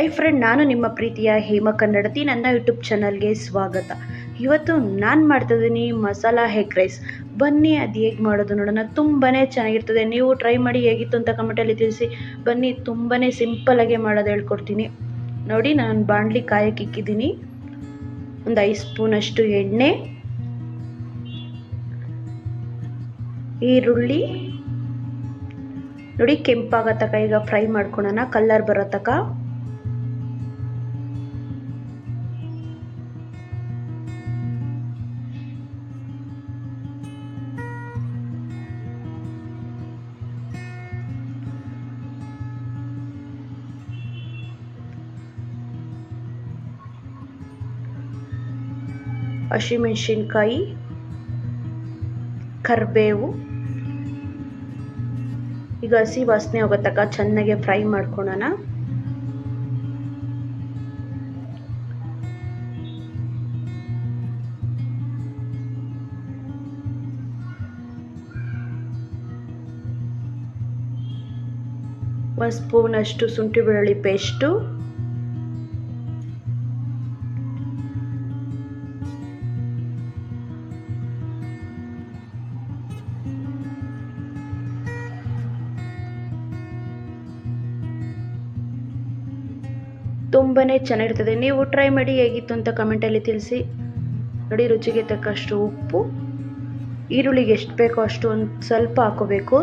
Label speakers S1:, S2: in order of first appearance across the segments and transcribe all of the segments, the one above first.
S1: I friend, ನಾನು ನಿಮ್ಮ ಪ್ರೀತಿಯ ಹೇಮ ಕನ್ನಡತಿ. ನನ್ನ ಯೂಟ್ಯೂಬ್ ಚಾನಲ್ಗೆ ಸ್ವಾಗತ. ಇವತ್ತು ನಾನು ಮಾಡ್ತಿದ್ದೀನಿ ಮಸಾಲ ಎಗ್ ರೈಸ್. ಬನ್ನಿ ಅದು ಹೇಗೆ ಮಾಡೋದು ನೋಡೋಣ. ತುಂಬಾ ಚೆನ್ನಾಗಿರ್ತದೆ. ನೀವು ಟ್ರೈ ಮಾಡಿ, ಹೇಗಿತ್ತು ಅಂತ ಕಮೆಂಟಲ್ಲಿ ತಿಳಿಸಿ. ಬನ್ನಿ, ತುಂಬಾ ಸಿಂಪಲ್ಲಾಗೆ ಮಾಡೋದು ಹೇಳ್ಕೊಡ್ತೀನಿ. ನೋಡಿ, ನಾನು ಬಾಣಲಿ ಕಾಯಕ್ಕೆ ಇಕ್ಕಿದ್ದೀನಿ. ಒಂದು 5 ಸ್ಪೂನಷ್ಟು ಎಣ್ಣೆ, ಈರುಳ್ಳಿ ನೋಡಿ ಕೆಂಪಾಗೋ ತನಕ ಈಗ ಫ್ರೈ ಮಾಡ್ಕೊಳ್ಳೋಣ, ಕಲರ್ ಬರೋ ತನಕ. ಹಸಿಮೆಣಸಿನ್ಕಾಯಿ, ಕರಿಬೇವು, ಈಗ ಹಸಿ ವಾಸನೆ ಹೋಗೋ ತನಕ ಚೆನ್ನಾಗಿ ಫ್ರೈ ಮಾಡ್ಕೊಳ್ಳೋಣ. ಒಂದು ಸ್ಪೂನಷ್ಟು ಶುಂಠಿ ಬೆಳ್ಳುಳ್ಳಿ ಪೇಸ್ಟು, ತುಂಬಾ ಚೆನ್ನಾಗಿರ್ತದೆ. ನೀವು ಟ್ರೈ ಮಾಡಿ, ಹೇಗಿತ್ತು ಅಂತ ಕಮೆಂಟಲ್ಲಿ ತಿಳಿಸಿ. ನೋಡಿ, ರುಚಿಗೆ ತಕ್ಕಷ್ಟು ಉಪ್ಪು, ಈರುಳ್ಳಿಗೆ ಎಷ್ಟು ಬೇಕೋ ಅಷ್ಟು ಒಂದು ಸ್ವಲ್ಪ ಹಾಕೋಬೇಕು.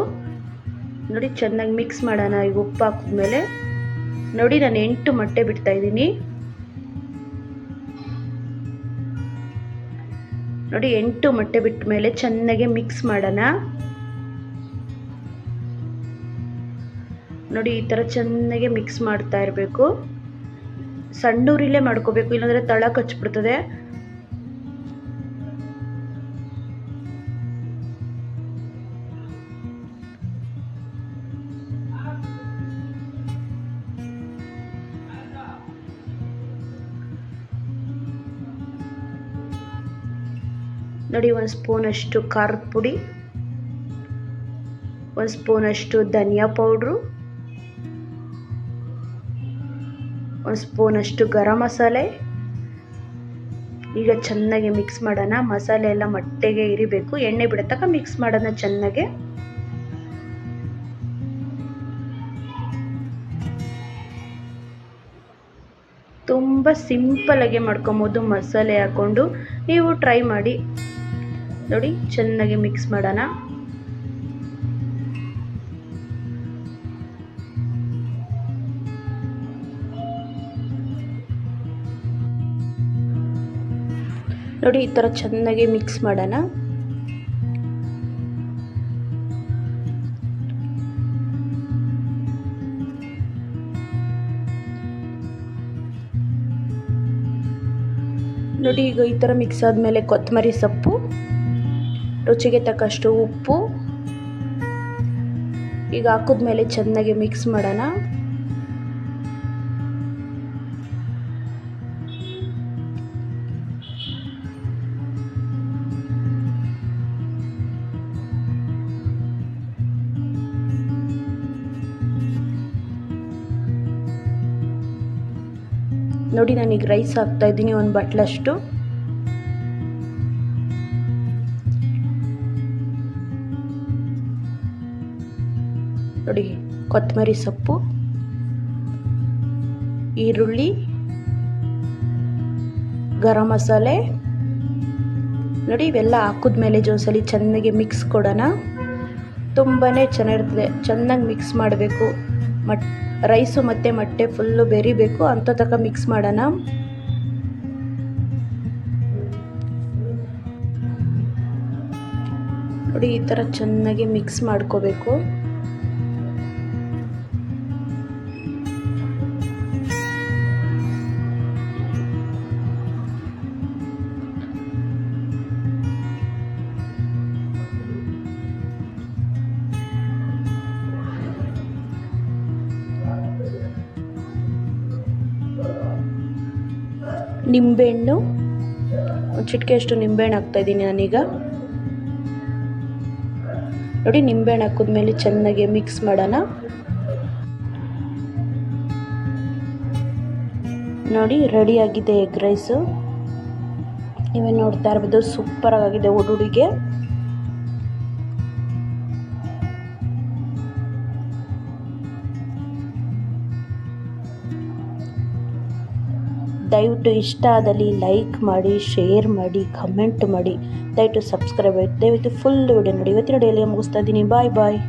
S1: ನೋಡಿ, ಚೆನ್ನಾಗಿ ಮಿಕ್ಸ್ ಮಾಡೋಣ. ಈಗ ಉಪ್ಪು ಹಾಕಿದ್ಮೇಲೆ ನೋಡಿ, ನಾನು 8 ಮೊಟ್ಟೆ ಬಿಡ್ತಾ ಇದ್ದೀನಿ. ನೋಡಿ, 8 ಮೊಟ್ಟೆ ಬಿಟ್ಟ ಮೇಲೆ ಚೆನ್ನಾಗಿ ಮಿಕ್ಸ್ ಮಾಡೋಣ. ನೋಡಿ, ಈ ಥರ ಚೆನ್ನಾಗಿ ಮಿಕ್ಸ್ ಮಾಡ್ತಾ ಇರಬೇಕು. ಸಣ್ಣ ಉರಿಲೇ ಮಾಡ್ಕೋಬೇಕು, ಇಲ್ಲಾಂದರೆ ತಳ ಕಚ್ಬಿಡ್ತದೆ. ನೋಡಿ, 1 ಸ್ಪೂನಷ್ಟು ಖಾರದ ಪುಡಿ, 1 ಸ್ಪೂನಷ್ಟು ಧನಿಯಾ ಪೌಡ್ರು, 1 ಸ್ಪೂನಷ್ಟು ಗರಂ ಮಸಾಲೆ. ಈಗ ಚೆನ್ನಾಗಿ ಮಿಕ್ಸ್ ಮಾಡೋಣ. ಮಸಾಲೆ ಎಲ್ಲ ಮೊಟ್ಟೆಗೆ ಇರಿಬೇಕು. ಎಣ್ಣೆ ಬಿಡೋ ತನಕ ಮಿಕ್ಸ್ ಮಾಡೋಣ ಚೆನ್ನಾಗೆ. ತುಂಬ ಸಿಂಪಲ್ಲಾಗಿ ಮಾಡ್ಕೊಬೋದು ಮಸಾಲೆ ಹಾಕ್ಕೊಂಡು. ನೀವು ಟ್ರೈ ಮಾಡಿ. ನೋಡಿ, ಚೆನ್ನಾಗಿ ಮಿಕ್ಸ್ ಮಾಡೋಣ. ನೋಡಿ, ಈ ಥರ ಚೆನ್ನಾಗಿ ಮಿಕ್ಸ್ ಮಾಡೋಣ. ನೋಡಿ, ಈಗ ಈ ಥರ ಮಿಕ್ಸ್ ಆದಮೇಲೆ ಕೊತ್ತಂಬರಿ ಸೊಪ್ಪು, ರುಚಿಗೆ ತಕ್ಕಷ್ಟು ಉಪ್ಪು ಈಗ ಹಾಕಿದ್ಮೇಲೆ ಚೆನ್ನಾಗಿ ಮಿಕ್ಸ್ ಮಾಡೋಣ. ನೋಡಿ, ನಾನೀಗ ರೈಸ್ ಹಾಕ್ತಾ ಇದ್ದೀನಿ, 1 ಬಟ್ಲಷ್ಟು. ನೋಡಿ, ಕೊತ್ತಂಬರಿ ಸೊಪ್ಪು, ಈರುಳ್ಳಿ, ಗರಂ ಮಸಾಲೆ ನೋಡಿ, ಇವೆಲ್ಲ ಹಾಕಿದ್ಮೇಲೆ ಒಂದ್ಸಲಿ ಚೆನ್ನಾಗಿ ಮಿಕ್ಸ್ ಕೊಡೋಣ. ತುಂಬಾ ಚೆನ್ನಾಗಿರ್ತದೆ. ಚೆನ್ನಾಗಿ ಮಿಕ್ಸ್ ಮಾಡಬೇಕು. ರೈಸು ಮತ್ತು ಮೊಟ್ಟೆ ಫುಲ್ಲು ಬೆರಿಬೇಕು ಅಂತ ತನಕ ಮಿಕ್ಸ್ ಮಾಡೋಣ. ನೋಡಿ, ಈ ಥರ ಚೆನ್ನಾಗಿ ಮಿಕ್ಸ್ ಮಾಡ್ಕೋಬೇಕು. ನಿಂಬೆಹಣ್ಣು, ಒಂದು ಚಿಟಿಕೆಯಷ್ಟು ನಿಂಬೆಹಣ್ಣು ಹಾಕ್ತಾಯಿದ್ದೀನಿ ನಾನೀಗ. ನೋಡಿ, ನಿಂಬೆಹಣ್ಣು ಹಾಕಿದ್ಮೇಲೆ ಚೆನ್ನಾಗಿ ಮಿಕ್ಸ್ ಮಾಡೋಣ. ನೋಡಿ ರೆಡಿಯಾಗಿದೆ ಎಗ್ ರೈಸು. ನೀವೇ ನೋಡ್ತಾ ಇರ್ಬೋದು, ಸೂಪರಾಗಿದೆ ಹುಡುಗಿಗೆ. ದಯವಿಟ್ಟು ಇಷ್ಟ ಆದಲ್ಲಿ ಲೈಕ್ ಮಾಡಿ, ಶೇರ್ ಮಾಡಿ, ಕಮೆಂಟ್ ಮಾಡಿ, ದಯವಿಟ್ಟು ಸಬ್ಸ್ಕ್ರೈಬ್ ಆಗಿ, ದಯವಿಟ್ಟು ಫುಲ್ ವಿಡಿಯೋ ನೋಡಿ. ಇವತ್ತಿನ ವಿಡಿಯೋಲಿ ಮುಗಿಸ್ತಾ ಇದ್ದೀನಿ. ಬಾಯ್ ಬಾಯ್.